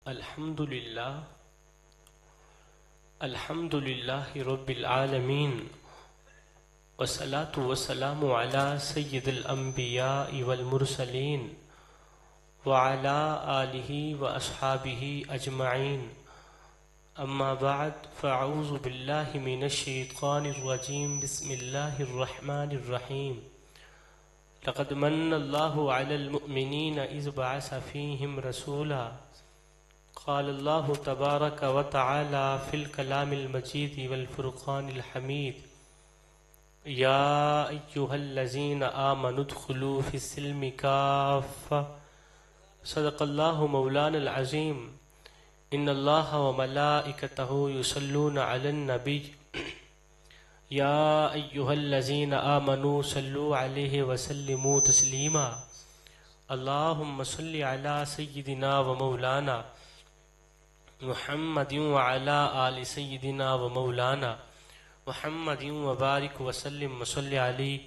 الحمدللہ رب العالمین والصلاة والسلام علی سید الانبیاء والمرسلین وعلی آلہ واصحابہ اجمعین اما بعد فاعوذ باللہ من الشیطان الرجیم بسم اللہ الرحمن الرحیم لقد من اللہ علی المؤمنین اذ بعث فیہم رسولا قال الله تبارك وتعالى في الكلام المجيد والفرقان الحميد يا أيها الذين آمنوا ادخلوا في السلم كافة صدق الله مولانا العظيم إن الله وملائكته يصلون على النبي يا أيها الذين آمنوا صلوا عليه وسلموا تسليما اللهم صل على سيدنا ومولانا محمد وعلى آل سيدنا ومولانا محمد وبارك وسلم وصل عليه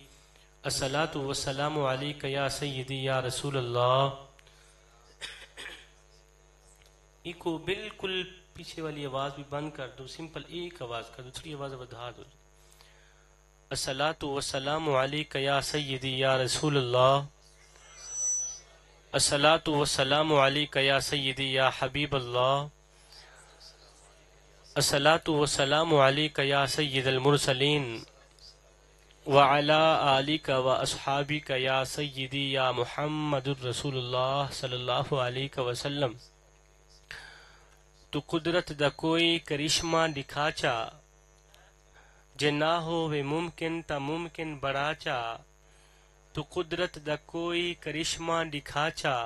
الصلاة والسلام عليك يا سيدي يا رسول اللہ. ایک بالکل پیچھے والی آواز بھی بند کر دو، سمپل ایک آواز کر دو، دوسری آواز بڑھا دو. الصلاة والسلام عليك يا سيدي يا رسول اللہ، الصلاة والسلام عليك يا سيدي يا حبيب اللہ، الصلاة والسلام عليك يا سيد المرسلين وعلى آلك وأصحابك يا سيدي يا محمد رسول اللہ صلی اللہ علیہ وسلم. تو قدرت دا کوئی کرشمہ دکھاچا جے نہ ہووے ممکن تا ممکن بڑاچا. تو قدرت دا کوئی کرشمہ دکھاچا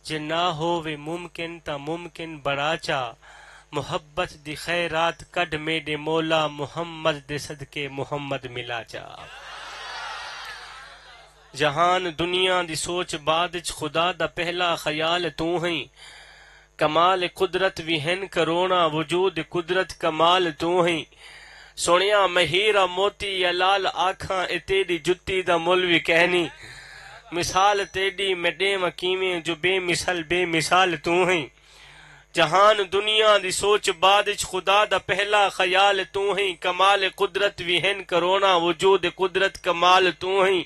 جے نہ ہووے ممکن تا ممکن بڑاچا. محبت دی خیرات کڈ میڈے مولا محمد دے صدقے محمد ملا چا. جہان دنیا دی سوچ بعدچ خدا دا پہلا خیال تو ہیں. کمال قدرت بھی ہن کرونا وجود قدرت کمال تو ہیں. سونیا مہیرا موتی یا لال آکھاں اے تیری جتی دا مولوی کہنی. مثال تیری مڈے مکیمیں جو بے مثال تو ہیں. جہان دنیا دی سوچ بعدچ خدا دا پہلا خیال تو ہیں. کمال قدرت بھی ہن کرونا وجود قدرت کمال تو ہیں.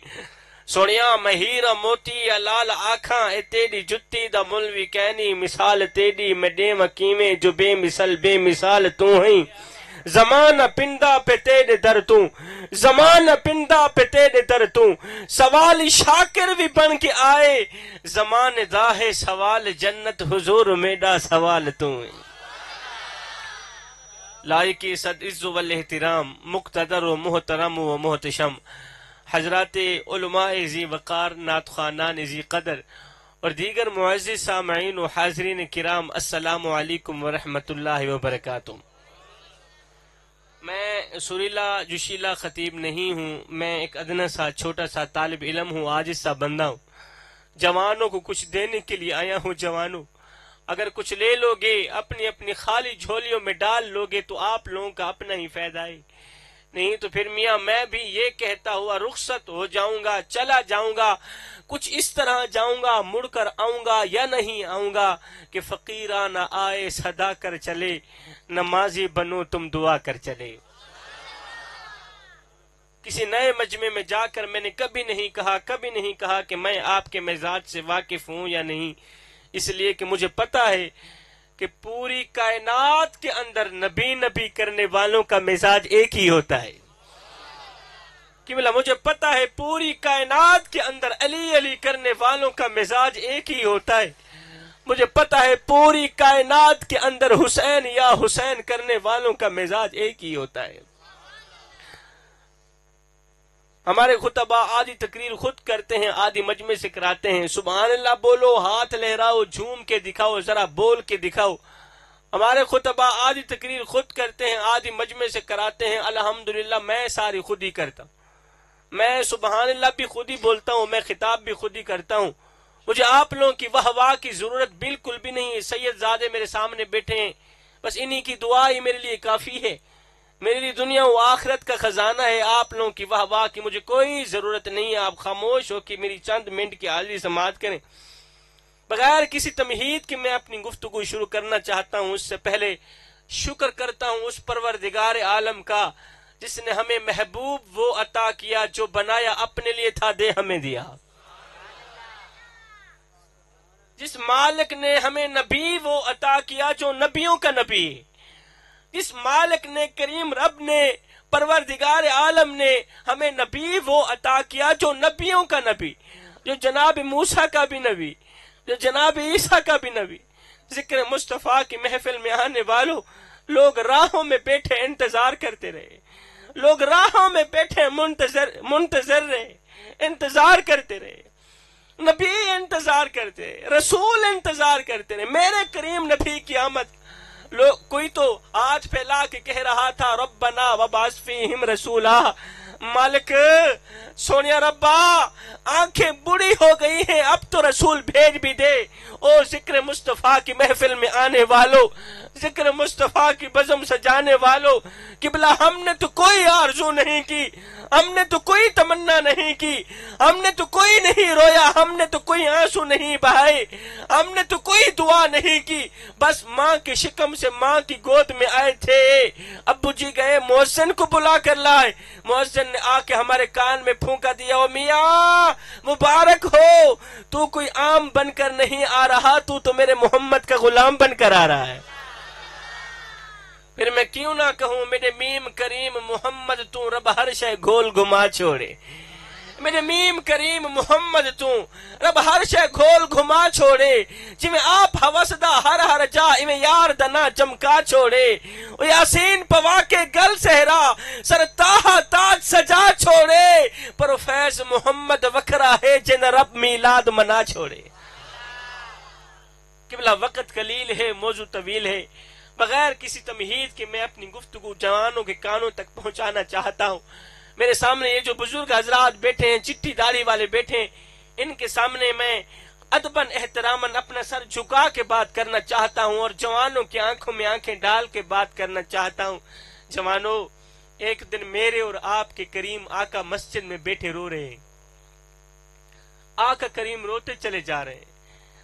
سونیا مہیرا موتی یا لال آکھاں اے تیری جتی دا مولوی کہنی. مثال تیری مڈے مکیمیں جو بے مثال تو ہیں. زمانہ پندہ پہ تیرے در تو، زمانہ پندہ پہ تیرے در تو، سوال شاکر بھی بن کے آئے. زمان داہ سوال جنت حضور میڈا سوال تو. لائق صد عز والاحترام مقتدر و محترم و محتشم حضرات علماء ذی وقار، نعت خوانان ذی قدر اور دیگر معزز سامعین و حاضرین کرام، السلام علیکم ورحمۃ اللہ وبرکاتہ. میں سریلا جوشیلا خطیب نہیں ہوں، میں ایک ادنا سا چھوٹا سا طالب علم ہوں، عاجز سا بندہ ہوں. جوانوں کو کچھ دینے کے لیے آیا ہوں. جوانوں اگر کچھ لے لو گے، اپنی اپنی خالی جھولیوں میں ڈال لو گے تو آپ لوگوں کا اپنا ہی فائدہ ہے. نہیں تو پھر میاں میں بھی یہ کہتا ہوا رخصت ہو جاؤں گا، چلا جاؤں گا. کچھ اس طرح جاؤں گا، مڑ کر آؤں گا یا نہیں آؤں گا کہ فقیرہ نہ آئے صدا کر چلے، نمازی بنو تم دعا کر چلے. کسی نئے مجمع میں جا کر میں نے کبھی نہیں کہا کہ میں آپ کے مزاج سے واقف ہوں یا نہیں، اس لیے کہ مجھے پتا ہے کہ پوری کائنات کے اندر نبی کرنے والوں کا مزاج ایک ہی ہوتا ہے. کہ مجھے پتا ہے پوری کائنات کے اندر علی کرنے والوں کا مزاج ایک ہی ہوتا ہے. مجھے پتا ہے پوری کائنات کے اندر حسین یا حسین کرنے والوں کا مزاج ایک ہی ہوتا ہے. ہمارے خطبہ آدھی تقریر خود کرتے ہیں، آدھی مجمع سے کراتے ہیں. سبحان اللہ بولو، ہاتھ لہراؤ، جھوم کے دکھاؤ، ذرا بول کے دکھاؤ. ہمارے خطبہ آدھی تقریر خود کرتے ہیں، آدھی مجمع سے کراتے ہیں. الحمدللہ میں ساری خود ہی کرتا ہوں. میں سبحان اللہ بھی خود ہی بولتا ہوں، میں خطاب بھی خود ہی کرتا ہوں. مجھے آپ لوگوں کی واہ واہ کی ضرورت بالکل بھی نہیں ہے. سید زادے میرے سامنے بیٹھے ہیں، بس انہی کی دعا ہی میرے لیے کافی ہے. میرے لیے دنیا و آخرت کا خزانہ ہے. آپ لوگوں کی واہ واہ کی مجھے کوئی ضرورت نہیں ہے. آپ خاموش ہو کہ میری چند منٹ کی حاضری سماعت کریں. بغیر کسی تمہید کے میں اپنی گفتگو شروع کرنا چاہتا ہوں، اس سے پہلے شکر کرتا ہوں اس پروردگار عالم کا جس نے ہمیں محبوب وہ عطا کیا جو بنایا اپنے لیے تھا، دے ہمیں دیا۔ جس مالک نے ہمیں نبی وہ عطا کیا جو نبیوں کا نبی، جس مالک نے کریم رب نے پروردگار عالم نے ہمیں نبی وہ عطا کیا جو نبیوں کا نبی، جو جناب موسیٰ کا بھی نبی، جو جناب عیسیٰ کا بھی نبی۔ ذکر مصطفیٰ کی محفل میں آنے والوں، لوگ راہوں میں بیٹھے انتظار کرتے رہے، لوگ راہوں میں بیٹھے منتظر رہے، انتظار کرتے رہے، نبی انتظار کرتے رہے، رسول انتظار کرتے رہے، میرے کریم نبی کی آمد۔ کوئی تو ہاتھ پھیلا کے کہہ رہا تھا ربنا وبعث فیہم رسولا، مالک سونیا ربا آنکھیں بوڑھی ہو گئی ہیں، اب تو رسول بھیج بھی دے۔ اور ذکر مصطفیٰ کی محفل میں آنے والوں، ذکر مصطفیٰ کی بزم سجانے والوں، قبلہ ہم نے تو کوئی آرزو نہیں کی، ہم نے تو کوئی تمنا نہیں کی، ہم نے تو کوئی نہیں رویا، ہم نے تو کوئی آنسو نہیں بہائے، ہم نے تو کوئی دعا نہیں کی، بس ماں کے شکم سے ماں کی گود میں آئے تھے۔ ابو جی گئے مؤذن کو بلا کر لائے، مؤذن نے آ کے ہمارے کان میں پھونکا دیا، او میاں مبارک ہو، تو کوئی عام بن کر نہیں آ رہا، تو میرے محمد کا غلام بن کر آ رہا ہے۔ پھر میں کیوں نہ کہوں میرے میم کریم محمد تو رب ہر شے گھول گھما چھوڑے، میرے میم کریم محمد تو رب ہر شے گھول گھما چھوڑے، جی میں آپ حوثدہ ہر جا میں یار دنا چمکا چھوڑے، او یاسین پوا کے گل صحرا سر تاہا تاج سجا چھوڑے، پر فیض محمد وکرا ہے جن رب میلاد منا چھوڑے۔ قبلہ وقت قلیل ہے، موضوع طویل ہے، بغیر کسی تمہید کے میں اپنی گفتگو جوانوں کے کانوں تک پہنچانا چاہتا ہوں۔ میرے سامنے یہ جو بزرگ حضرات بیٹھے ہیں، چٹھی داڑھی والے بیٹھے ہیں، ان کے سامنے میں ادباً احتراماً اپنا سر جھکا کے بات کرنا چاہتا ہوں اور جوانوں کی آنکھوں میں آنکھیں ڈال کے بات کرنا چاہتا ہوں۔ جوانوں، ایک دن میرے اور آپ کے کریم آقا مسجد میں بیٹھے رو رہے ہیں، آقا کریم روتے چلے جا رہے ہیں،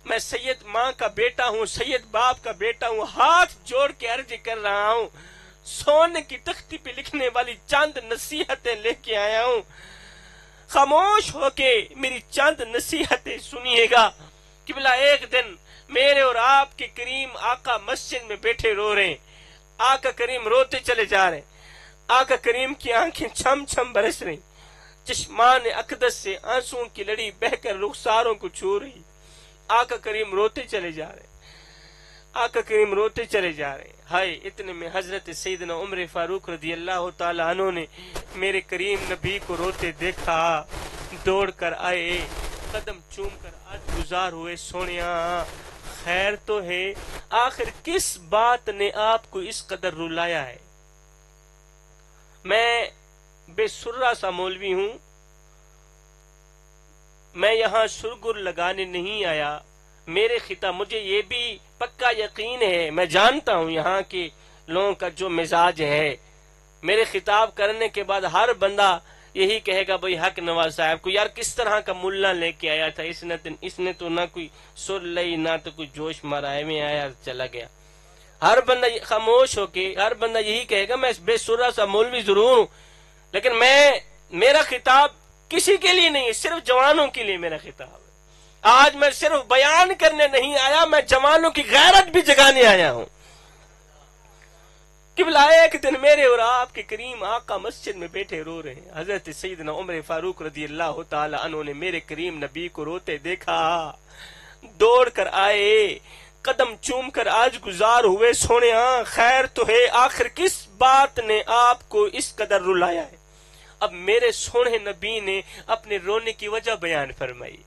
میں سید ماں کا بیٹا ہوں، سید باپ کا بیٹا ہوں، ہاتھ جوڑ کے عرض کر رہا ہوں، سونے کی تختی پہ لکھنے والی چند نصیحتیں لے کے آیا ہوں، خاموش ہو کے میری چند نصیحتیں سنیے گا۔ قبلہ ایک دن میرے اور آپ کے کریم آقا مسجد میں بیٹھے رو رہے ہیں، آقا کریم روتے چلے جا رہے ہیں، آقا کریم کی آنکھیں چھم چھم برس رہی، چشمان اقدس سے آنسوں کی لڑی بہ کر رخساروں کو چھو رہی، آقا کریم روتے چلے جا رہے ہیں، آقا کریم روتے چلے جا رہے ہیں۔ ہائے اتنے میں حضرت سیدنا عمر فاروق رضی اللہ تعالیٰ عنہ نے میرے کریم نبی کو روتے دیکھا، دوڑ کر آئے، قدم چوم کر آج گزار ہوئے، سونیا خیر تو ہے، آخر کس بات نے آپ کو اس قدر رلایا ہے؟ میں بے سرہ سا مولوی ہوں، میں یہاں سرگر لگانے نہیں آیا، میرے خطاب مجھے یہ بھی پکا یقین ہے، میں جانتا ہوں یہاں کے لوگوں کا جو مزاج ہے، میرے خطاب کرنے کے بعد ہر بندہ یہی کہے گا بھئی حق نواز صاحب کو یار کس طرح کا ملا لے کے آیا تھا، اس نے تو نہ کوئی سر لئی نہ تو کوئی جوش مرائے میں آیا چلا گیا۔ ہر بندہ خاموش ہو کے ہر بندہ یہی کہے گا میں بے سرہ سا مولوی ضرور ہوں، لیکن میرا خطاب کسی کے لیے نہیں ہے، صرف جوانوں کے لیے میرا خطاب ہے۔ آج میں صرف بیان کرنے نہیں آیا، میں جوانوں کی غیرت بھی جگانے آیا ہوں۔ قبلہ ایک دن میرے اور آپ کے کریم آقا مسجد میں بیٹھے رو رہے ہیں، حضرت سیدنا عمر فاروق رضی اللہ تعالی عنہ نے میرے کریم نبی کو روتے دیکھا، دوڑ کر آئے، قدم چوم کر آج گزار ہوئے، سونیا خیر تو ہے، آخر کس بات نے آپ کو اس قدر رلایا ہے؟ اب میرے سونے نبی نے اپنے رونے کی وجہ بیان فرمائی،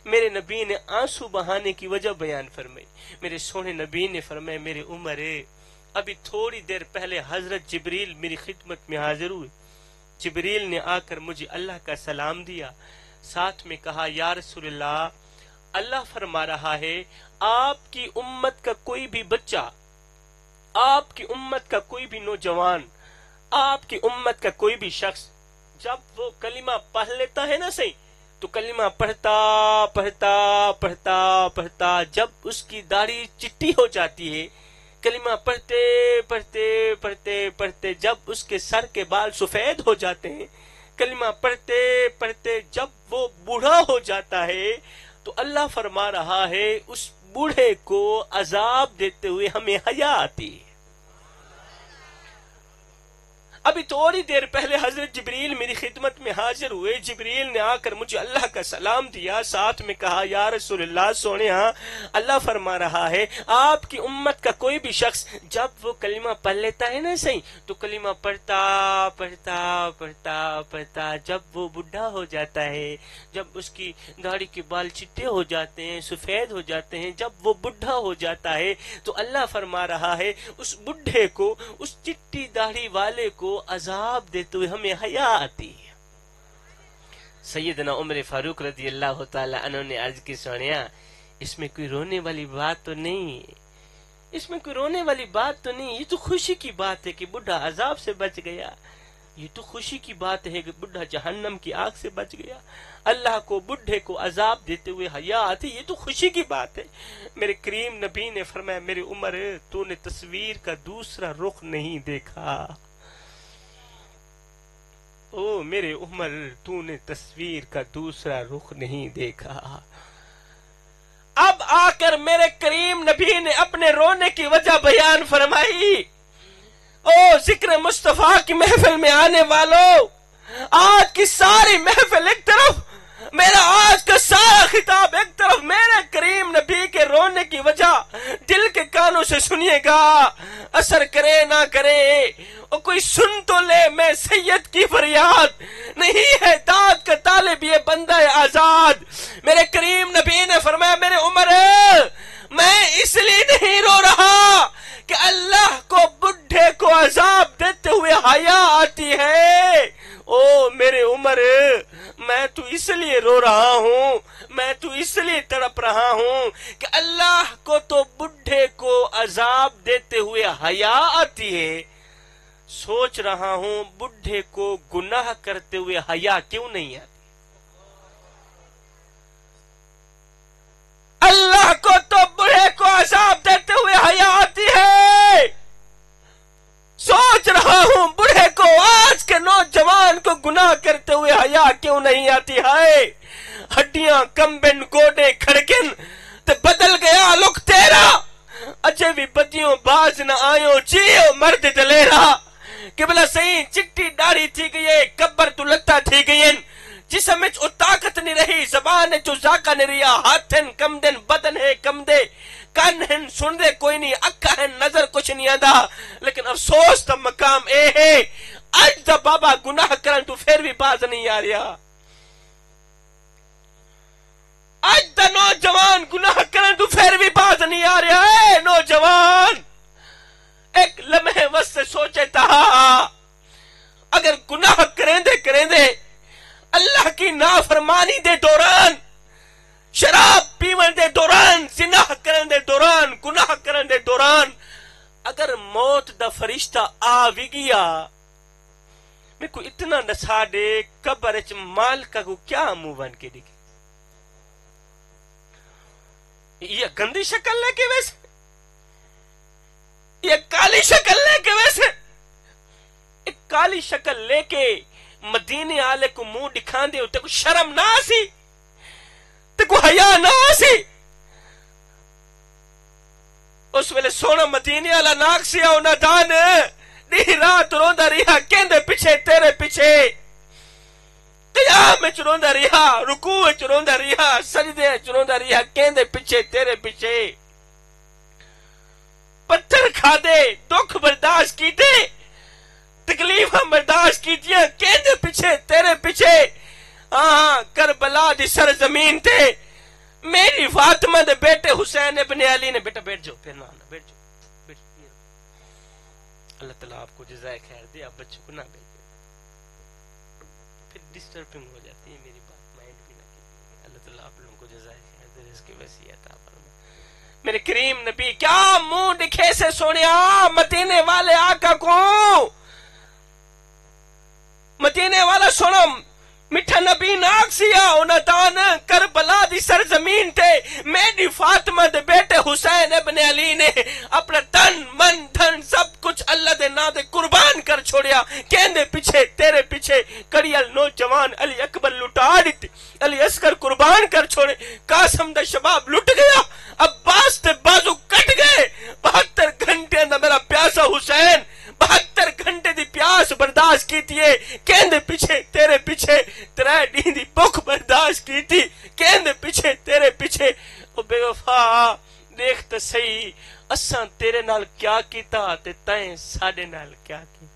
میرے نبی نے آنسو بہانے کی وجہ بیان فرمائی، میرے سونے نبی نے فرمایا میرے عمر ابھی تھوڑی دیر پہلے حضرت جبریل میری خدمت میں حاضر ہوئے، جبریل نے آ کر مجھے اللہ کا سلام دیا، ساتھ میں کہا یا رسول اللہ، اللہ فرما رہا ہے آپ کی امت کا کوئی بھی بچہ، آپ کی امت کا کوئی بھی نوجوان، آپ کی امت کا کوئی بھی شخص جب وہ کلمہ پڑھ لیتا ہے نا صحیح، تو کلمہ پڑھتا پڑھتا پڑھتا پڑھتا جب اس کی داڑھی چٹی ہو جاتی ہے، کلمہ پڑھتے پڑھتے پڑھتے پڑھتے جب اس کے سر کے بال سفید ہو جاتے ہیں، کلمہ پڑھتے پڑھتے جب وہ بوڑھا ہو جاتا ہے، تو اللہ فرما رہا ہے اس بوڑھے کو عذاب دیتے ہوئے ہمیں حیا آتی ہے۔ ابھی تھوڑی دیر پہلے حضرت جبریل میری خدمت میں حاضر ہوئے، جبریل نے آ کر مجھے اللہ کا سلام دیا، ساتھ میں کہا یا رسول اللہ سونیا، اللہ فرما رہا ہے آپ کی امت کا کوئی بھی شخص جب وہ کلمہ پڑھ لیتا ہے نا صحیح، تو کلمہ پڑھتا پڑھتا پڑھتا پڑھتا جب وہ بڈھا ہو جاتا ہے، جب اس کی داڑھی کے بال چٹے ہو جاتے ہیں، سفید ہو جاتے ہیں، جب وہ بڈھا ہو جاتا ہے، تو اللہ فرما رہا ہے اس بڈھے کو، اس چٹی داڑھی والے کو عذاب دیتے ہوئے ہمیں حیا آتی ہے۔ سیدنا عمر فاروق رضی اللہ تعالی عنہ نے عرض کی سونیا اس میں کوئی رونے والی بات تو نہیں ہے، اس میں کوئی رونے والی بات تو نہیں، یہ تو خوشی کی بات ہے کہ بڈھا عذاب سے بچ گیا، یہ تو خوشی کی بات ہے کہ بڈھا جہنم کی آگ سے بچ گیا، اللہ کو بڈھے کو عذاب دیتے ہوئے حیا آتی، یہ تو خوشی کی بات ہے۔ میرے کریم نبی نے فرمایا میری عمر تو نے تصویر کا دوسرا رخ نہیں دیکھا، او میرے عمر تو نے تصویر کا دوسرا رخ نہیں دیکھا۔ اب آ کر میرے کریم نبی نے اپنے رونے کی وجہ بیان فرمائی۔ او ذکر مصطفیٰ کی محفل میں آنے والوں، آج کی ساری محفل ایک طرف، میرا آج کا سارا خطاب ایک طرف، میرے کریم نبی کے رونے کی وجہ دل کے کانوں سے سنیے گا، اثر کرے نہ کرے، اور کوئی سن تو لے، میں سید کی فریاد نہیں ہے داد کا طالب یہ بندہ آزاد۔ میرے کریم نبی نے فرمایا میرے عمر میں اس لیے نہیں رو رہا کہ اللہ کو بڈھے کو عذاب دیتے ہوئے حیا آتی ہے، او میرے عمر میں تو اس لیے رو رہا ہوں، میں تو اس لیے تڑپ رہا ہوں کہ اللہ کو تو بڈھے کو عذاب دیتے ہوئے حیا آتی ہے، سوچ رہا ہوں بڈھے کو گناہ کرتے ہوئے حیا کیوں نہیں آتی۔ اللہ کو تو بڑھے کو عذاب دیتے ہوئے حیا آتی ہے، سوچ رہا ہوں بڑھے کو آج کے نوجوان کو گناہ کرتے ہوئے حیا کیوں نہیں آتی ہے۔ ہڈیاں کمبن گوڑے کھڑکن تے بدل گیا لک تیرا، اجے بھی بدیوں باز نہ آئیو جیو مرد دلیرا، قبلہ صحیح چٹی داڑھی تھی گئی کبر تو لتا تھی گئی، جسم وچ او طاقت نہیں رہی، زبان چ ذاکا نہیں رہیا، ہاتھن کم دن بدن ہے کم دے، کن ہن سن دے کوئی نہیں، اکھا ہن نظر کچھ نہیں آندا، لیکن افسوس دا مقام اے ہے اج دا بابا گناہ کرن تو پھر بھی باز نہیں آ رہا، اج دا نوجوان گناہ کرن تو پھر بھی باز نہیں آ رہا ہے۔ نوجوان ایک لمحے واسطے سوچے تھا اگر گناہ کریں دے اللہ کی نافرمانی دے دوران، شراب پیون دے دوران، زنا کرن دے دوران، گناہ کرن دے دوران اگر موت دا فرشتہ آ بھی گیا، میں کو اتنا نسا دے قبر اچ مال کا کو کیا منہ بن کے دکھے، یہ گندی شکل لے کے ویسے، یہ کالی شکل لے کے ویسے، ایک کالی شکل لے کے مدینے آلے کو منہ دکھان دے، تے کو شرم نہ آسی، تے کو حیا نہ آسی۔ اس ویلے سونا مدینے آلا ناک سیا ہونا دان دی رات روندہ رہا کہندے پیچھے تیرے پیچھے، قیام وچ روندہ رہا، رکوع وچ روندہ رہا، سجدے وچ روندہ رہا کہندے پیچھے تیرے پیچھے، پتھر کھا دے، دکھ برداشت کیتے، تکلیفاں برداشت کیتیاں کہندے پیچھے تیرے پیچھے، ہاں کربلا دی سرزمین تے میری فاطمہ دے بیٹے حسین ابن علی نے بیٹا بیٹھ جاؤ، پھر نہ بیٹھ جاؤ، اللہ تعالیٰ آپ کو جزائے خیر دے، آپ بچوں کو نہ بیٹھے، پھر ڈسٹربنگ ہو جاتی ہے میری بات، مائنڈ بھی نہ کیجیے، اللہ تعالیٰ آپ لوگوں کو جزائے خیر دے، اس کی وسیعت آپ فرمائے۔ میرے کریم نبی کیا منہ دکھے سے سونیا مدینے والے آقا کو، مدینے والا سنو میٹھا نبی ناک سیا انہاں دان کربلا دی سرزمین تے میری فاطمہ دے بیٹے حسین ابن علی نے اپنا تن من دھن سب کچھ اللہ دے نا دے قربان کر چھوڑیا. کہندے پیچھے تیرے پیچھے کڑیل نوجوان علی اکبر لٹا دیتے, علی اصغر قربان کر چھوڑے, قاسم دا شباب لٹ گیا, عباس تے بازو کٹ گئے. 72 گھنٹے دا میرا پیاسا حسین 72 گھنٹے دی پیاس برداشت کیتی ہے. کہندے پیچھے تیرے پیچھے 3 دن دی بھوک برداشت کیتی. کہندے پیچھے تیرے پیچھے او بے وفا دیکھ تے صحیح اساں تیرے نال کیا کیتا تے تائیں ساڈے نال کیا کیتا.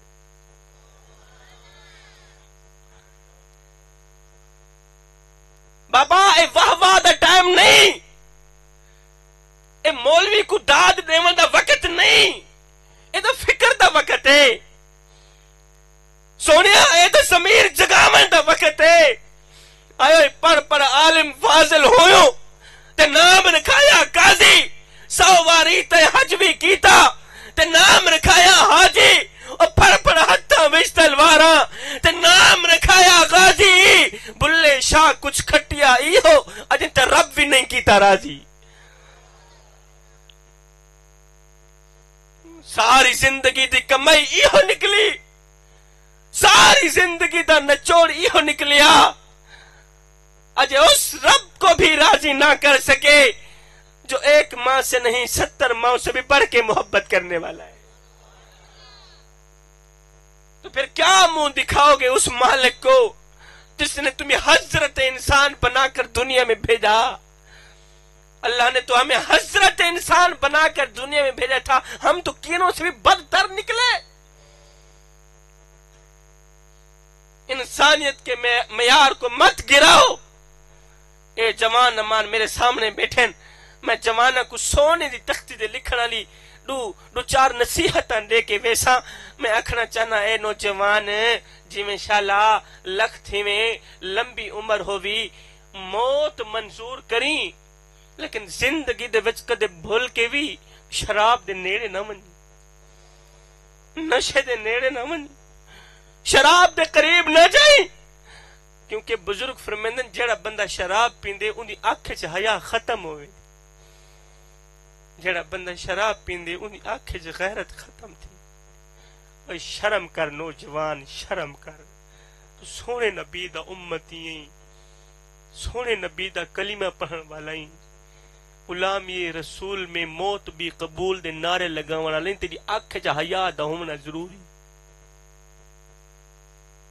بابا اے واہ واہ دا ٹائم نہیں, اے مولوی کو داد دیون دا وقت نہیں, اے دا فکر دا وقت ہے. سونیا اے دا ضمیر جگاون دا وقت ہے. آئے پڑھ عالم فاضل ہویو تے نام رکھایا قاضی, 100 واری تے حج بھی کیتا تے نام رکھایا حاجی, اور پڑھ ہتھاں وچ تلواراں تے نام رکھایا غازی. بلے شاہ کچھ کھٹیا ایہو اج تے رب بھی نہیں کیتا راضی. ساری زندگی دی کمائی ایہو نکلی, ساری زندگی دا نچوڑ ایہو نکلیا. اج اس رب کو بھی راضی نہ کر سکے جو 1 ماں سے نہیں 70 ماں سے بھی بڑھ کے محبت کرنے والا ہے. تو پھر کیا منہ دکھاؤ گے اس مالک کو جس نے تمہیں حضرت انسان بنا کر دنیا میں بھیجا. اللہ نے تو ہمیں حضرت انسان بنا کر دنیا میں بھیجا تھا, ہم تو کینوں سے بھی بدتر نکلے. انسانیت کے معیار کو مت گراؤ. اے جوان امان میرے سامنے بیٹھیں, میں جوانہ کو سونے دی تختی دے لکھنا لی دو 4 نصیحتاں دے کے ویسا میں اکھنا چاہنا. اے نوجوان جی میں شاءاللہ لکھ تھی میں لمبی عمر ہووی, موت منظور کریں لیکن زندگی دے وچ کدے بھول کے بھی شراب دے نیڑے نہ ونی, نشے دے نیڑے نہ ونی, شراب دے قریب نہ جائیں. کیونکہ بزرگ فرمیندن جڑا بندہ شراب پیندے ان دی آنکھ چ حیا ختم ہوئے, جڑا بندہ شراب پیندے ان دی آنکھ چ غیرت ختم تھی. اوے شرم کر نوجوان, شرم کر. تو سونے نبی دا امتی ہیں, سونے نبی دا کلمہ پڑھن والا ہیں, غلامی رسول میں موت بھی قبول دے نعرے لگاون والے. تیری آنکھ چ حیا دا ہونا ضروری,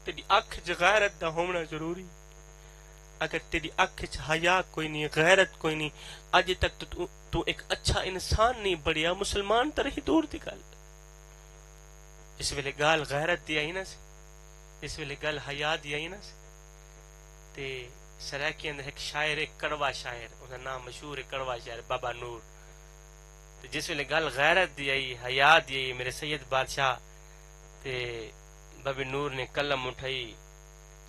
تیری آنکھ چ غیرت دا ہونا ضروری. اگر تیری آنکھ چ حیا کوئی نہیں, غیرت کوئی نہیں, اج تک تو ایک اچھا انسان نہیں بڑھیا. مسلمان تو رہی دور دی گل, اس ویلے گال غیرت دی آئی نا سی, اس ویلے گل حیا دی آئی نا سی. تے سرائکی اندر ایک شاعر, ایک کڑوا شاعر, اس کا نام مشہور ہے کڑوا شاعر بابا نور. تے جس ویلے گل غیرت دی آئی, حیا دی آئی, میرے سید بادشاہ تے بابے نور نے قلم اٹھائی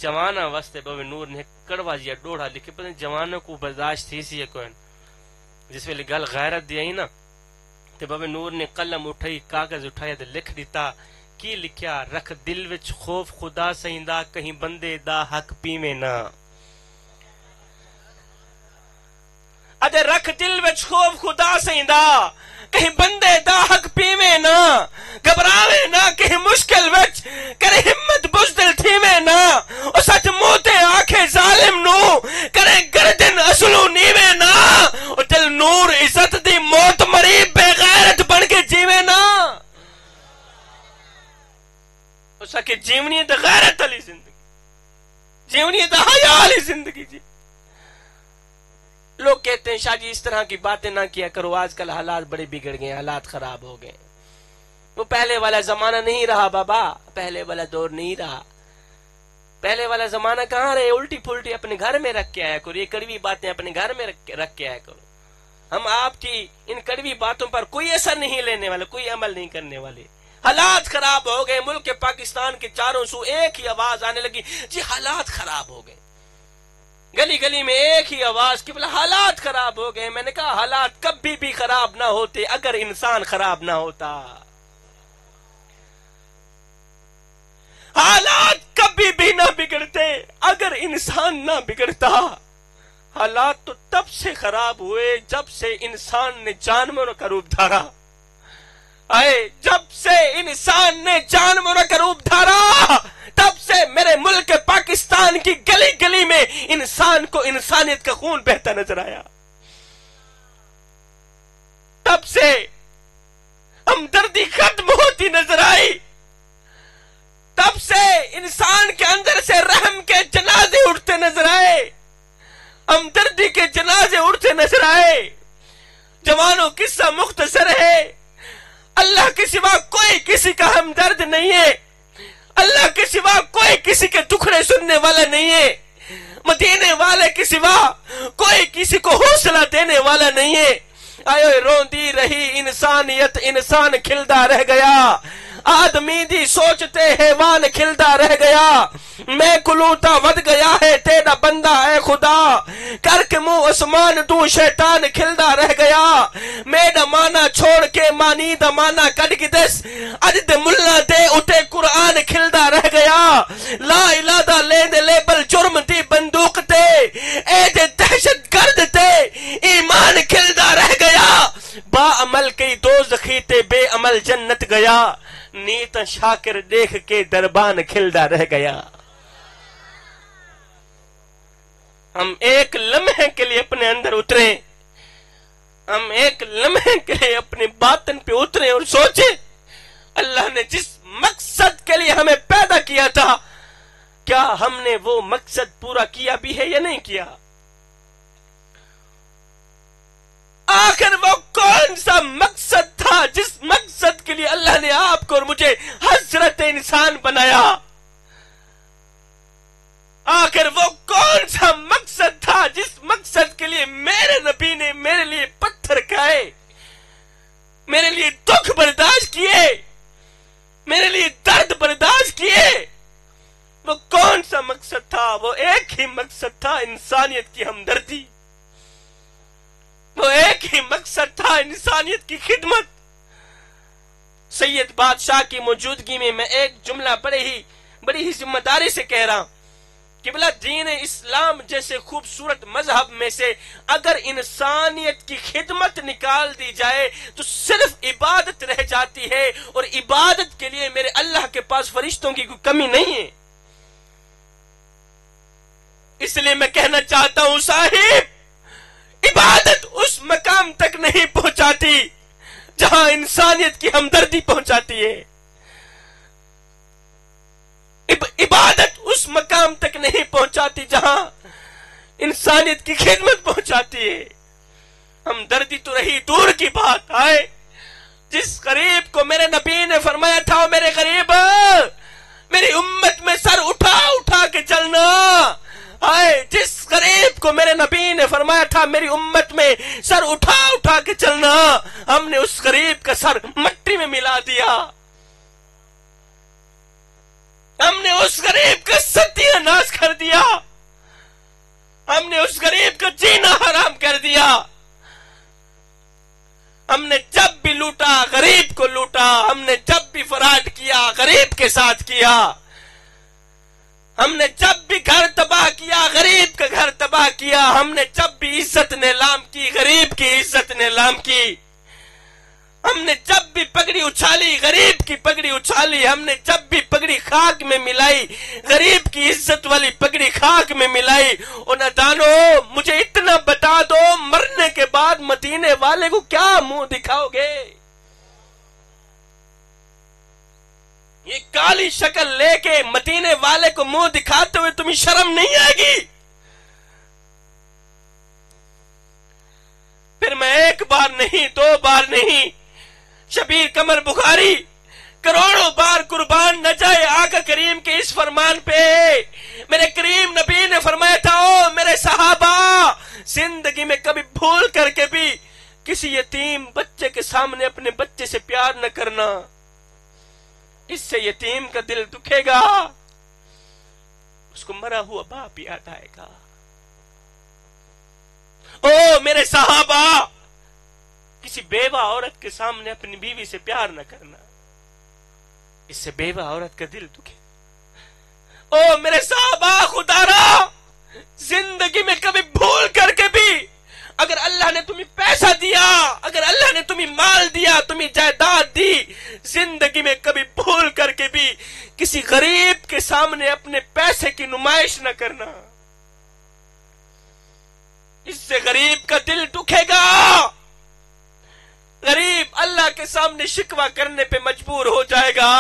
جوانہ واسطے. بابے نور نے کڑوا جیا ڈوڑا لکھے, پتہ نہیں جوانوں کو برداشت تھی سی کوئی. جس ویلے گل غیرت دی آئی نا تے بابے نور نے قلم اٹھائی, کاغذ اٹھایا تے لکھ دیتا. کی لکھیا؟ رکھ دل وچ خوف خدا سیندا, کہیں بندے دا حق پیویں نہ. اجے رکھ دل وچ خوف خدا سیندا, کہیں بندے دا حق پیویں نہ. گھبراوے نہ کہیں مشکل وچ, کرے ہمت بزدل تھیویں نہ. او سچ منہ تے آکھے ظالم نو, کرے گردن اصلو نیویں نہ. او دل نور عزت دی موت مری بے غیرت بن کے جیویں نہ. او سکے جیونی دا غیرت علی زندگی, جیونی دا حیا علی زندگی جی. لوگ کہتے ہیں شاہ جی اس طرح کی باتیں نہ کیا کرو, آج کل حالات بڑے بگڑ گئے, حالات خراب ہو گئے. وہ پہلے والا زمانہ نہیں رہا بابا, پہلے والا دور نہیں رہا. پہلے والا زمانہ کہاں رہے؟ الٹی پھلٹی اپنے گھر میں رکھ کے آیا کرو, یہ کڑوی باتیں اپنے گھر میں رکھ کے آیا کرو. ہم آپ کی ان کڑوی باتوں پر کوئی اثر نہیں لینے والے, کوئی عمل نہیں کرنے والے. حالات خراب ہو گئے, ملک پاکستان کے چاروں سو ایک ہی آواز آنے لگی, جی حالات خراب ہو گئے. گلی گلی میں ایک ہی آواز کہ حالات خراب ہو گئے. میں نے کہا حالات کبھی بھی خراب نہ ہوتے اگر انسان خراب نہ ہوتا. حالات کبھی نبی بھی نہ بگڑتے، اگر انسان نہ بگڑتا، حالات تو تب سے خراب ہوئے جب سے انسان نے جانوروں کا روپ دھارا۔ جب سے انسان نے جانوروں کا روپ دھارا، تب سے میرے ملک پاکستان کی گلی گلی میں انسان کو انسانیت کا خون بہتا نظر آیا۔ تب سے ہمدردی ختم ہوتی نظر آئی، تب سے انسان کے اندر سے رحم کے جنازے اٹھتے نظر آئے، ہمدردی کے جنازے اٹھتے نظر آئے۔ جوانوں قصہ مختصر ہے، اللہ کے سوا کوئی کسی کا ہمدرد نہیں ہے، اللہ کے سوا کوئی کسی کے دکھڑے سننے والا نہیں ہے، مدینے والے کے سوا کوئی کسی کو حوصلہ دینے والا نہیں ہے۔ روندی رہی انسانیت، انسان کھلدا رہ گیا، آدمی دی سوچتے حیوان کھلدا رہ گیا، میں کلوتا ود گیا ہے تیرا بندہ اے خدا، کر کے منہ عثمان تو شیطان کھلدا رہ گیا، میڈا مانا چھوڑ کے مانی دا مانا کٹ کی دس، اج دے ملا دے اٹھے قرآن کھلدا رہ گیا، لا الہ دا لین دے لیبل جرم دی بندوق تے، اے دے دہشت گرد تے ایمان کھلدا رہ گیا، با عمل کی دوزخی تے بے عمل جنت گیا، نیت شاکر دیکھ کے دربان کھلدا رہ گیا۔ ہم ایک لمحے کے لیے اپنے اندر اتریں، ہم ایک لمحے کے لیے اپنے باطن پہ اتریں اور سوچیں اللہ نے جس مقصد کے لیے ہمیں پیدا کیا تھا، کیا ہم نے وہ مقصد پورا کیا بھی ہے یا نہیں کیا؟ آخر وہ کون سا مقصد تھا جس مقصد کے لیے اللہ نے آپ کو اور مجھے حضرت انسان بنایا؟ آخر وہ کون سا مقصد تھا جس مقصد کے لیے میرے نبی نے میرے لیے پتھر کھائے، میرے لیے دکھ برداشت کیے، میرے لیے درد برداشت کیے؟ وہ کون سا مقصد تھا؟ وہ ایک ہی مقصد تھا، انسانیت کی ہمدردی، وہ ایک ہی مقصد تھا، انسانیت کی خدمت۔ سید بادشاہ کی موجودگی میں میں ایک جملہ بڑی ہی ذمہ داری سے کہہ رہا ہوں کہ بلا دین اسلام جیسے خوبصورت مذہب میں سے اگر انسانیت کی خدمت نکال دی جائے تو صرف عبادت رہ جاتی ہے، اور عبادت کے لیے میرے اللہ کے پاس فرشتوں کی کوئی کمی نہیں ہے۔ اس لیے میں کہنا چاہتا ہوں صاحب، عبادت اس مقام تک نہیں پہنچاتی جہاں انسانیت کی ہمدردی پہنچاتی ہے، عبادت اس مقام تک نہیں پہنچاتی جہاں انسانیت کی خدمت پہنچاتی ہے۔ ہمدردی تو رہی دور کی بات ہے، جس غریب کو میرے نبی نے فرمایا تھا میرے غریب میری امت میں سر اٹھا اٹھا کے چلنا، جس غریب کو میرے نبی نے فرمایا تھا میری امت میں سر اٹھا اٹھا کے چلنا، ہم نے اس غریب کا سر مٹی میں ملا دیا، ہم نے اس غریب کا ستیہ ناش کر دیا، ہم نے اس غریب کا جینا حرام کر دیا۔ ہم نے جب بھی لوٹا غریب کو لوٹا، ہم نے جب بھی فراڈ کیا غریب کے ساتھ کیا، ہم نے جب بھی گھر تباہ کیا غریب کا گھر تباہ کیا، ہم نے جب بھی عزت نیلام کی غریب کی عزت نیلام کی، ہم نے جب بھی پگڑی اچھالی غریب کی پگڑی اچھالی، ہم نے جب بھی پگڑی خاک میں ملائی غریب کی عزت والی پگڑی خاک میں ملائی۔ اور نادانو مجھے اتنا بتا دو، مرنے کے بعد مدینے والے کو کیا منہ دکھاؤ گے؟ یہ کالی شکل لے کے مدینے والے کو منہ دکھاتے ہوئے تمہیں شرم نہیں آئے گی؟ پھر میں ایک بار نہیں، دو بار نہیں، شبیر قمر بخاری کروڑوں بار قربان نہ جائے آقا کریم کے اس فرمان پہ۔ میرے کریم نبی نے فرمایا تھا، او میرے صحابہ، زندگی میں کبھی بھول کر کے بھی کسی یتیم بچے کے سامنے اپنے بچے سے پیار نہ کرنا، اس سے یتیم کا دل دکھے گا، اس کو مرا ہوا باپ یاد آئے گا۔ او میرے صحابہ، کسی بیوہ عورت کے سامنے اپنی بیوی سے پیار نہ کرنا، اس سے بیوہ عورت کا دل دکھے۔ او میرے صحابہ، خدا را زندگی میں کبھی بھول کر کے بھی اگر اللہ نے تمہیں پیسہ دیا، اگر اللہ نے تمہیں مال دیا، تمہیں جائیداد دی، زندگی میں کبھی بھول کر کے بھی کسی غریب کے سامنے اپنے پیسے کی نمائش نہ کرنا، اس سے غریب کا دل دکھے گا، غریب اللہ کے سامنے شکوہ کرنے پہ مجبور ہو جائے گا۔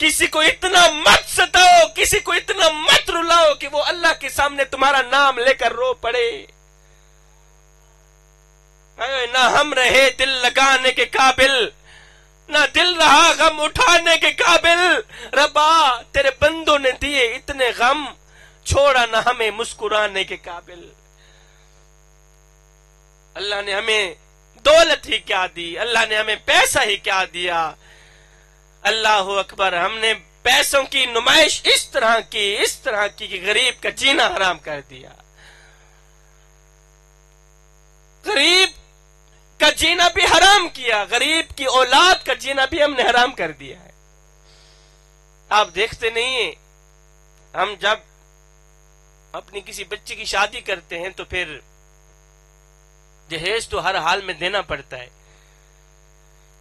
کسی کو اتنا مت ستاؤ، کسی کو اتنا مت رلاؤ کہ وہ اللہ کے سامنے تمہارا نام لے کر رو پڑے۔ نہ ہم رہے دل لگانے کے قابل، نہ دل رہا غم اٹھانے کے قابل، ربا تیرے بندوں نے دیے اتنے غم، چھوڑا نہ ہمیں مسکرانے کے قابل۔ اللہ نے ہمیں دولت ہی کیا دی، اللہ نے ہمیں پیسہ ہی کیا دیا، اللہ اکبر، ہم نے پیسوں کی نمائش اس طرح کی کہ غریب کا جینا حرام کر دیا، غریب کا جینا بھی حرام کیا، غریب کی اولاد کا جینا بھی ہم نے حرام کر دیا ہے۔ آپ دیکھتے نہیں ہیں، ہم جب اپنی کسی بچے کی شادی کرتے ہیں تو پھر جہیز تو ہر حال میں دینا پڑتا ہے،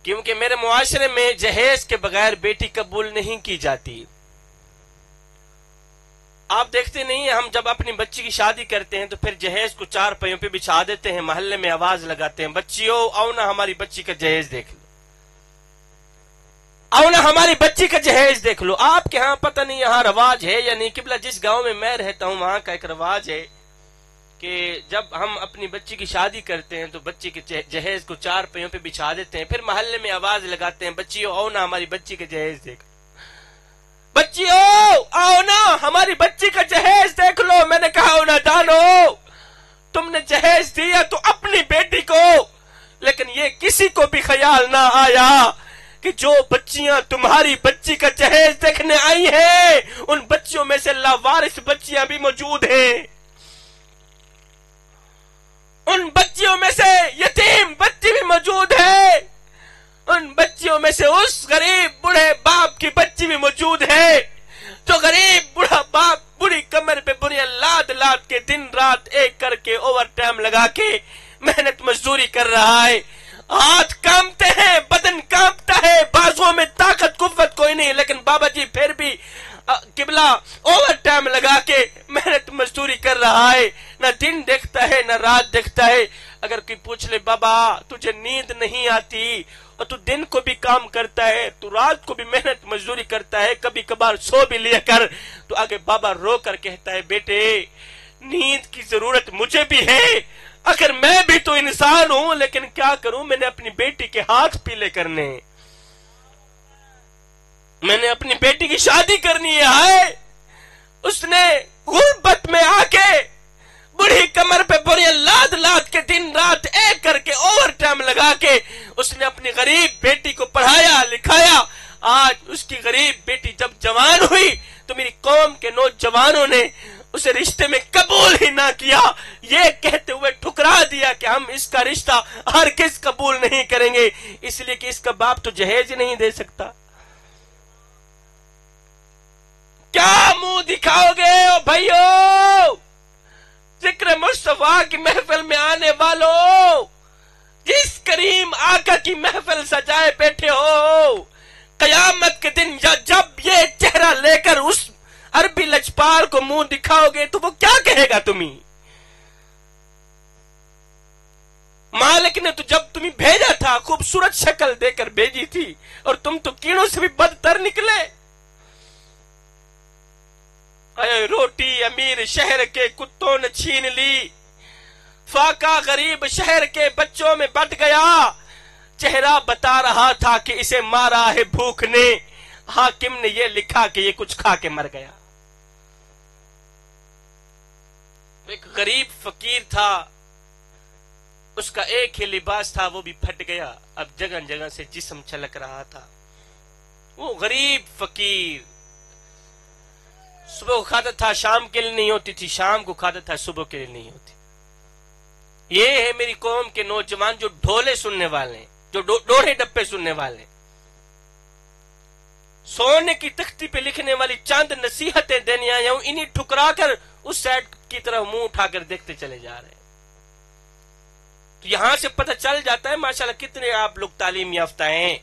کیونکہ میرے معاشرے میں جہیز کے بغیر بیٹی قبول نہیں کی جاتی۔ آپ دیکھتے نہیں ہیں، ہم جب اپنی بچی کی شادی کرتے ہیں تو پھر جہیز کو 4 پہیوں پہ بچھا دیتے ہیں، محلے میں آواز لگاتے ہیں، بچیوں آؤ نا ہماری بچی کا جہیز دیکھ لو، آؤ نا ہماری بچی کا جہیز دیکھ لو۔ آپ کے ہاں پتہ نہیں یہاں رواج ہے یا نہیں، قبلہ جس گاؤں میں میں رہتا ہوں وہاں کا ایک رواج ہے کہ جب ہم اپنی بچی کی شادی کرتے ہیں تو بچی کے جہیز کو 4 پہیوں پہ بچھا دیتے ہیں، پھر محلے میں آواز لگاتے ہیں، بچیوں آؤ نا ہماری بچی کا جہیز دیکھ لو، بچیوں آؤ نا ہماری بچی کا جہیز دیکھ لو۔ میں نے کہا نہ دانو، تم نے جہیز دیا تو اپنی بیٹی کو، لیکن یہ کسی کو بھی خیال نہ آیا کہ جو بچیاں تمہاری بچی کا جہیز دیکھنے آئی ہیں ان بچیوں میں سے لاوارث بچیاں بھی موجود ہیں، ان بچیوں میں سے یتیم بچی بھی موجود ہے، ان بچیوں میں سے اس غریب بوڑھے باپ کی بچی بھی موجود ہے جو غریب بوڑھا باپ بری کمر پہ بری لاد لاد کے دن رات ایک کر کے اوور ٹائم لگا کے محنت مزدوری کر رہا ہے، ہاتھ کامتے ہیں، بدن کامتا ہے، بازوؤں میں طاقت قوت کوئی نہیں، لیکن بابا جی پھر بھی قبلہ اوور ٹائم لگا کے محنت مزدوری کر رہا ہے، نہ دن دیکھتا ہے نہ رات دیکھتا ہے۔ اگر کوئی پوچھ لے بابا تجھے نیند نہیں آتی اور تو دن کو بھی کام کرتا ہے، تو رات کو بھی محنت مزدوری کرتا ہے، کبھی کبھار سو بھی لیا کر، تو آگے بابا رو کر کہتا ہے بیٹے نیند کی ضرورت مجھے بھی ہے، اگر میں بھی تو انسان ہوں، لیکن کیا کروں، میں نے اپنی بیٹی کے ہاتھ پیلے کرنے، میں نے اپنی بیٹی کی شادی کرنی ہے، اس نے غربت میں آ کے بڑی کمر پہ بڑی لاد لاد کے دن رات ایک کر کے اوور ٹائم لگا کے اس نے اپنی غریب بیٹی کو پڑھایا لکھایا۔ آج اس کی غریب بیٹی جب جوان ہوئی تو میری قوم کے نوجوانوں نے اسے رشتے میں قبول ہی نہ کیا، یہ کہتے ہوئے ٹھکرا دیا کہ ہم اس کا رشتہ ہرگز قبول نہیں کریں گے، اس لیے کہ اس کا باپ تو جہیز نہیں دے سکتا۔ کیا منہ دکھاؤ گے او بھائیو؟ ذکر مصطفیٰ کی محفل میں آنے والوں، جس کریم آقا کی محفل سجائے بیٹھے ہو، قیامت کے دن جب یہ چہرہ لے کر اس عربی لچپال کو منہ دکھاؤ گے تو وہ کیا کہے گا تمہیں؟ مالک نے تو جب تمہیں بھیجا تھا خوبصورت شکل دے کر بھیجی تھی، اور تم تو کیڑوں سے بھی بدتر نکلے۔ روٹی امیر شہر کے کتوں نے چھین لی، فاقہ غریب شہر کے بچوں میں بٹ گیا، چہرہ بتا رہا تھا کہ اسے مارا ہے بھوک نے، حاکم نے یہ لکھا کہ یہ کچھ کھا کے مر گیا۔ ایک غریب فقیر تھا، اس کا ایک ہی لباس تھا، وہ بھی پھٹ گیا، اب جگہ جگہ سے جسم چھلک رہا تھا۔ وہ غریب فقیر صبح کو کھاتا تھا، شام کے لیے نہیں ہوتی تھی، شام کو کھاتا تھا، صبح کے لیے نہیں ہوتی۔ یہ ہے میری قوم کے نوجوان جو ڈھولے سننے والے ہیں، جو ڈوڑے ڈپے سننے والے ہیں۔ سونے کی تختی پہ لکھنے والی چند نصیحتیں دینے آیا ہوں، انہیں ٹھکرا کر اس سائڈ کی طرف منہ اٹھا کر دیکھتے چلے جا رہے ہیں۔ تو یہاں سے پتہ چل جاتا ہے ماشاءاللہ کتنے آپ لوگ تعلیم یافتہ ہیں۔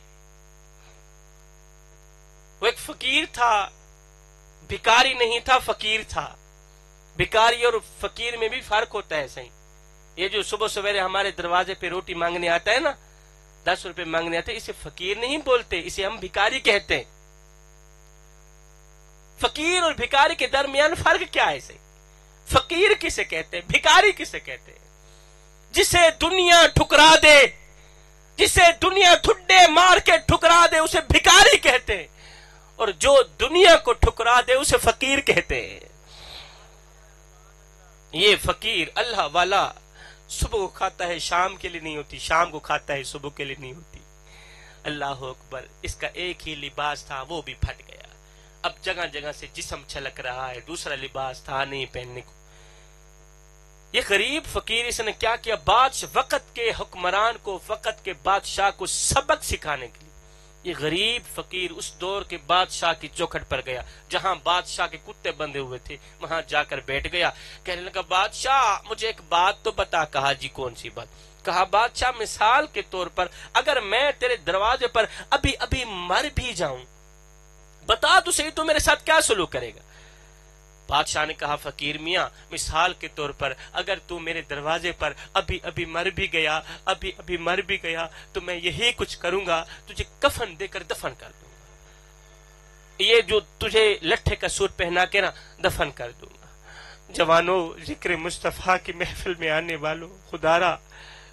وہ ایک فقیر تھا، بھکاری نہیں تھا، فقیر تھا۔ بھکاری اور فقیر میں بھی فرق ہوتا ہے صحیح۔ یہ جو صبح سویرے ہمارے دروازے پہ روٹی مانگنے آتا ہے نا، 10 روپے مانگنے آتے ہیں، اسے فقیر نہیں بولتے، اسے ہم بھکاری کہتے ہیں۔ فقیر اور بھکاری کے درمیان فرق کیا ہے صحیح؟ فقیر کسے کہتے ہیں، بھکاری کسے کہتے ہیں؟ جسے دنیا ٹھکرا دے، جسے دنیا ٹھڈے مار کے ٹھکرا دے اسے بھکاری کہتے ہیں، اور جو دنیا کو ٹھکرا دے اسے فقیر کہتے ہیں۔ یہ فقیر اللہ والا صبح کو کھاتا ہے شام کے لیے نہیں ہوتی، شام کو کھاتا ہے صبح کے لیے نہیں ہوتی۔ اللہ اکبر، اس کا ایک ہی لباس تھا وہ بھی پھٹ گیا، اب جگہ جگہ سے جسم چھلک رہا ہے، دوسرا لباس تھا نہیں پہننے کو۔ یہ غریب فقیر اس نے کیا کیا؟ بادشاہ، وقت کے حکمران کو، وقت کے بادشاہ کو سبق سکھانے کے لیے یہ غریب فقیر اس دور کے بادشاہ کی چوکھٹ پر گیا، جہاں بادشاہ کے کتے بندھے ہوئے تھے، وہاں جا کر بیٹھ گیا۔ کہنے لگا بادشاہ مجھے ایک بات تو بتا۔ کہا جی کون سی بات؟ کہا بادشاہ مثال کے طور پر اگر میں تیرے دروازے پر ابھی ابھی مر بھی جاؤں، بتا تو صحیح تو میرے ساتھ کیا سلوک کرے گا؟ بادشاہ نے کہا فقیر میاں مثال کے طور پر اگر تو میرے دروازے پر ابھی ابھی مر بھی گیا، ابھی ابھی مر بھی گیا، تو میں یہی کچھ کروں گا، تجھے کفن دے کر دفن کر دوں گا، یہ جو تجھے لٹھے کا سوٹ پہنا کے نا دفن کر دوں گا۔ جوانوں، ذکر مصطفیٰ کی محفل میں آنے والوں، خدارا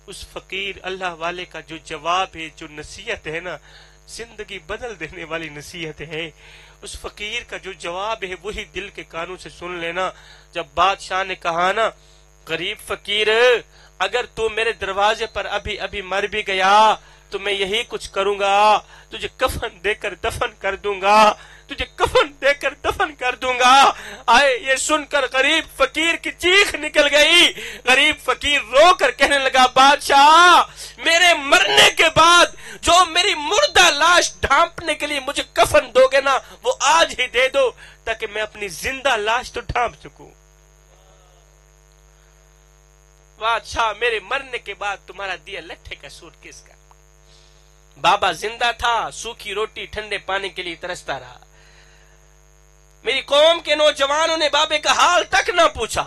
اس فقیر اللہ والے کا جو جواب ہے، جو نصیحت ہے نا، زندگی بدل دینے والی نصیحت ہے۔ اس فقیر کا جو جواب ہے وہی دل کے کانوں سے سن لینا۔ جب بادشاہ نے کہا نا غریب فقیر اگر تو میرے دروازے پر ابھی ابھی مر بھی گیا تو میں یہی کچھ کروں گا، تجھے کفن دے کر دفن کر دوں گا، تجھے کفن دے کر دفن کر دوں گا۔ آئے یہ سن کر غریب فقیر کی چیخ نکل گئی۔ غریب فقیر رو کر کہنے لگا بادشاہ میرے مرنے کے بعد جو میری مردہ لاش ڈھانپنے کے لیے مجھے کفن دو گے نا وہ آج ہی دے دو تاکہ میں اپنی زندہ لاش تو ڈھانپ سکوں۔ بادشاہ میرے مرنے کے بعد تمہارا دیا لٹھے کا سوٹ کس کا؟ بابا زندہ تھا، سوکھی روٹی ٹھنڈے پانی کے لیے ترستا رہا۔ میری قوم کے نوجوانوں نے بابے کا حال تک نہ پوچھا۔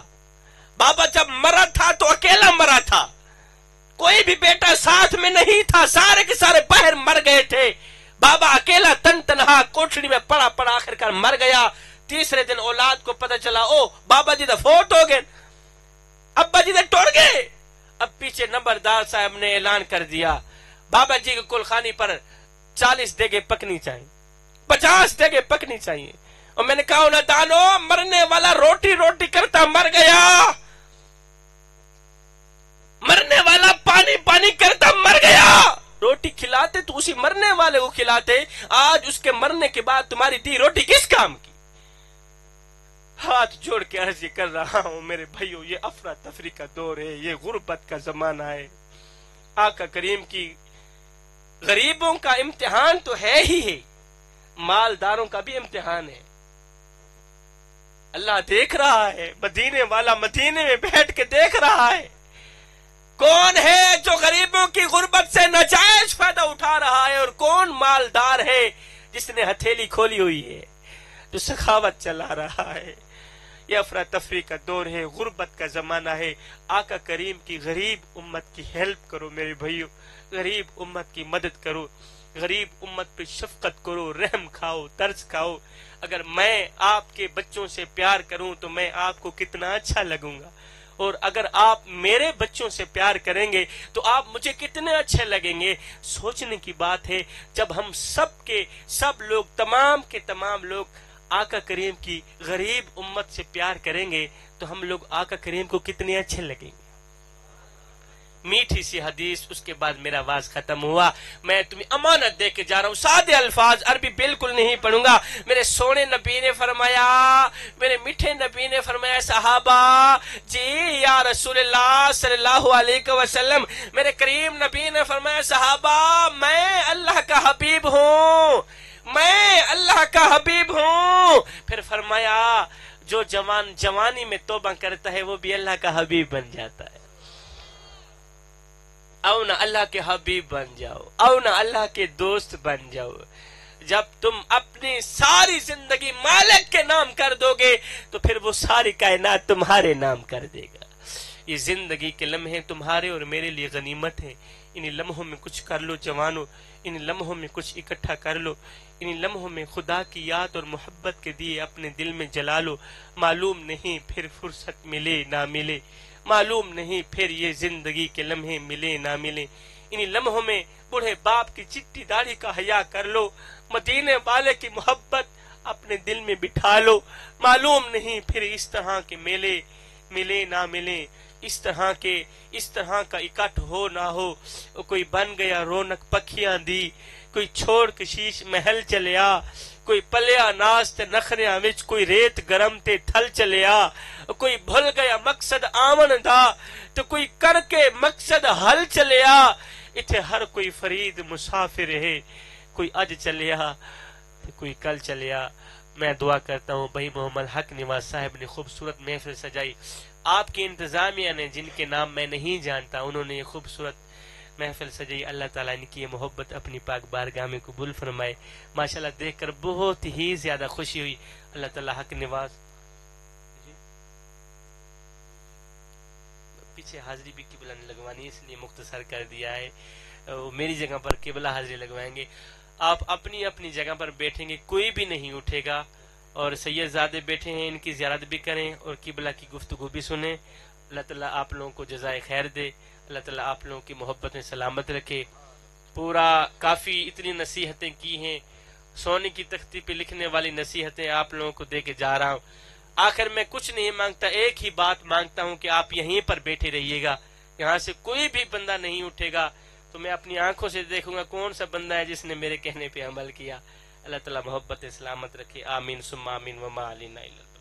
بابا جب مرا تھا تو اکیلا مرا تھا، کوئی بھی بیٹا ساتھ میں نہیں تھا، سارے کے سارے باہر مر گئے تھے۔ بابا اکیلا تن تنہا کوٹھڑی میں پڑا پڑا آخر کار مر گیا۔ تیسرے دن اولاد کو پتہ چلا او بابا جی دا فوت ہو گئے، ابا جی دا ٹوڑ گئے۔ اب پیچھے نمبردار صاحب نے اعلان کر دیا بابا جی کے کلخانی پر 40 دیگیں پکنی چاہیے، 50 دیگیں پکنی چاہیے۔ اور میں نے کہا نہ دانو مرنے والا روٹی روٹی کرتا مر گیا، مرنے والا پانی پانی کرتا مر گیا۔ روٹی کھلاتے تو اسی مرنے والے کو کھلاتے، آج اس کے مرنے کے بعد تمہاری دی روٹی کس کام کی؟ ہاتھ جوڑ کے عرض کر رہا ہوں میرے بھائیو، یہ افراتفری کا دور ہے، یہ غربت کا زمانہ ہے۔ آقا کریم کی غریبوں کا امتحان تو ہے ہی ہے، مالداروں کا بھی امتحان ہے۔ اللہ دیکھ رہا ہے، مدینے والا مدینے میں بیٹھ کے دیکھ رہا ہے کون ہے جو غریبوں کی غربت سے ناجائز فائدہ اٹھا رہا ہے، اور کون مالدار ہے جس نے ہتھیلی کھولی ہوئی ہے، جو سخاوت چلا رہا ہے۔ یہ افراتفری کا دور ہے، غربت کا زمانہ ہے۔ آقا کریم کی غریب امت کی ہیلپ کرو میرے بھائیو، غریب امت کی مدد کرو، غریب امت پہ شفقت کرو، رحم کھاؤ، ترس کھاؤ۔ اگر میں آپ کے بچوں سے پیار کروں تو میں آپ کو کتنا اچھا لگوں گا، اور اگر آپ میرے بچوں سے پیار کریں گے تو آپ مجھے کتنے اچھے لگیں گے۔ سوچنے کی بات ہے جب ہم سب لوگ تمام کے تمام لوگ آقا کریم کی غریب امت سے پیار کریں گے تو ہم لوگ آقا کریم کو کتنے اچھے لگیں گے۔ میٹھی سی حدیث، اس کے بعد میرا آواز ختم ہوا۔ میں تمہیں امانت دے کے جا رہا ہوں، سادے الفاظ، عربی بالکل نہیں پڑھوں گا۔ میرے سونے نبی نے فرمایا، میرے میٹھے نبی نے فرمایا صحابہ جی یا رسول اللہ صلی اللہ علیہ وسلم، میرے کریم نبی نے فرمایا صحابہ میں اللہ کا حبیب ہوں، میں اللہ کا حبیب ہوں. پھر فرمایا جو جوانی میں توبہ کرتا ہے وہ بھی اللہ کا حبیب بن جاتا ہے. او نہ اللہ کے حبیب بن جاؤ، او نہ اللہ کے دوست بن جاؤ. جب تم اپنی ساری زندگی مالک کے نام کر دو گے تو پھر وہ ساری کائنات تمہارے نام کر دے گا. یہ زندگی کے لمحے تمہارے اور میرے لیے غنیمت ہیں. انہی لمحوں میں کچھ کر لو جوانو، انہی لمحوں میں کچھ اکٹھا کر لو. انہی لمحوں میں خدا کی یاد اور محبت کے دیے اپنے دل میں جلا لو. معلوم نہیں پھر فرصت ملے نہ ملے، معلوم نہیں پھر یہ زندگی کے لمحے ملے نہ ملے. انہی لمحوں میں بوڑھے باپ کی چٹی داڑھی کا حیا کر لو. مدینے والے کی محبت اپنے دل میں بٹھا لو. معلوم نہیں پھر اس طرح کے میلے ملے نہ ملے، اس طرح کا اکٹھ ہو نہ ہو. کوئی بن گیا رونق پکھیاں دی، کوئی چھوڑ کشیش محل چلیا. کوئی پلیا ناز تے نخریاں وچ، کوئی ریت گرم تے تھل چلیا. کوئی بھول گیا مقصد آمن دا تو کوئی کر کے مقصد حل چلیا. اتھے ہر کوئی فرید مسافر ہے، کوئی اج چلیا تو کوئی کل چلیا. میں دعا کرتا ہوں بھائی محمد حق نواز صاحب نے خوبصورت محفل سجائی. آپ کی انتظامیہ نے جن کے نام میں نہیں جانتا انہوں نے یہ خوبصورت محفل سجائی. اللہ تعالیٰ ان کی یہ محبت اپنی پاک بارگاہ میں قبول فرمائے. ماشاءاللہ دیکھ کر بہت ہی زیادہ خوشی ہوئی. اللہ تعالیٰ حق نواز پیچھے حاضری بھی قبلہ نے لگوانی اس لیے مختصر کر دیا ہے. میری جگہ پر قبلہ حاضری لگوائیں گے. آپ اپنی اپنی جگہ پر بیٹھیں گے، کوئی بھی نہیں اٹھے گا. اور سید زادے بیٹھے ہیں ان کی زیارت بھی کریں اور قبلہ کی گفتگو بھی سنیں. اللہ تعالیٰ آپ لوگوں کو جزائے خیر دے. اللہ تعالیٰ آپ لوگوں کی محبت میں سلامت رکھے. پورا کافی اتنی نصیحتیں کی ہیں، سونے کی تختی پہ لکھنے والی نصیحتیں آپ لوگوں کو دے کے جا رہا ہوں. آخر میں کچھ نہیں مانگتا، ایک ہی بات مانگتا ہوں کہ آپ یہیں پر بیٹھے رہیے گا. یہاں سے کوئی بھی بندہ نہیں اٹھے گا تو میں اپنی آنکھوں سے دیکھوں گا کون سا بندہ ہے جس نے میرے کہنے پہ عمل کیا. اللہ تعالیٰ محبت سلامت رکھے. آمین ثم آمین. وما علینا الا البلاغ.